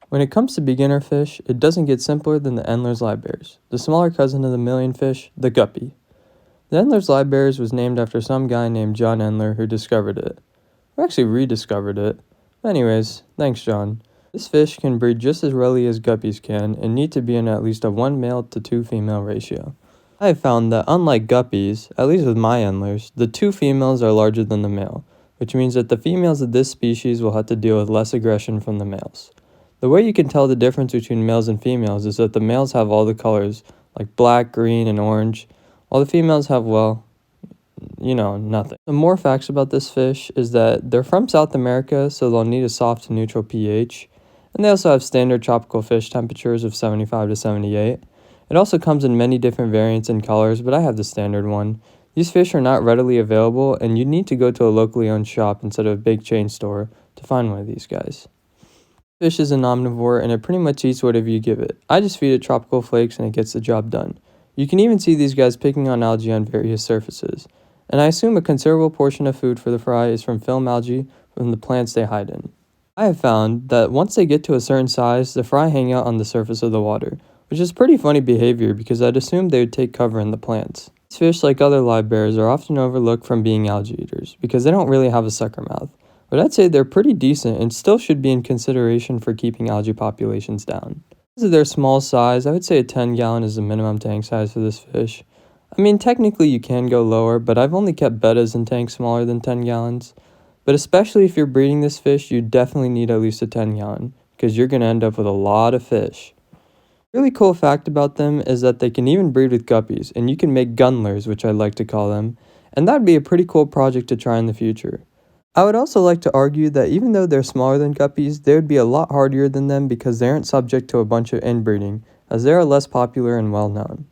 When it comes to beginner fish, it doesn't get simpler than the Endlers Livebearers, the smaller cousin of the million fish, the guppy. The Endlers Livebearers was named after some guy named John Endler who discovered it. Or actually rediscovered it. Anyways, thanks John. This fish can breed just as readily as guppies can and need to be in at least a 1 male to 2 female ratio. I have found that unlike guppies, at least with my Endlers, the 2 females are larger than the male, which means that the females of this species will have to deal with less aggression from the males. The way you can tell the difference between males and females is that the males have all the colors, like black, green, and orange, while the females have, well, nothing. Some more facts about this fish is that they're from South America, so they'll need a soft to neutral pH, and they also have standard tropical fish temperatures of 75 to 78. It also comes in many different variants and colors, but I have the standard one. These fish are not readily available, and you need to go to a locally owned shop instead of a big chain store to find one of these guys. Fish is an omnivore and it pretty much eats whatever you give it. I just feed it tropical flakes and it gets the job done. You can even see these guys picking on algae on various surfaces. And I assume a considerable portion of food for the fry is from film algae from the plants they hide in. I have found that once they get to a certain size, the fry hang out on the surface of the water, which is pretty funny behavior because I'd assume they would take cover in the plants. These fish, like other livebearers, are often overlooked from being algae eaters because they don't really have a sucker mouth. But I'd say they're pretty decent and still should be in consideration for keeping algae populations down. Because of their small size, I would say a 10-gallon is the minimum tank size for this fish. I mean, technically you can go lower, but I've only kept bettas in tanks smaller than 10 gallons. But especially if you're breeding this fish, you definitely need at least a 10-gallon, because you're going to end up with a lot of fish. A really cool fact about them is that they can even breed with guppies, and you can make gunlers, which I like to call them, and that'd be a pretty cool project to try in the future. I would also like to argue that even though they're smaller than guppies, they would be a lot hardier than them because they aren't subject to a bunch of inbreeding, as they are less popular and well known.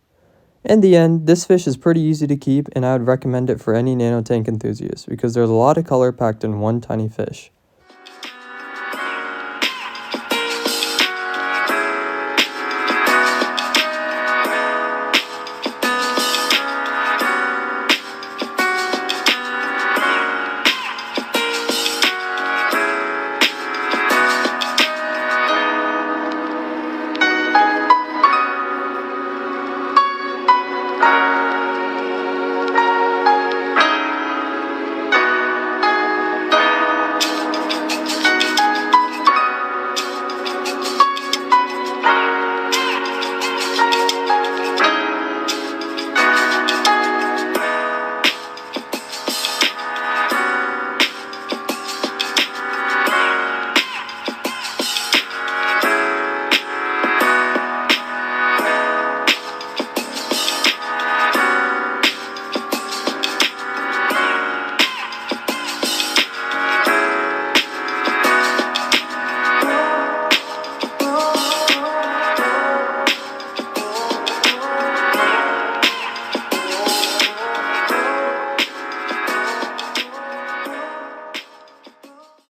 In the end, this fish is pretty easy to keep and I would recommend it for any nano tank enthusiast because there's a lot of color packed in one tiny fish.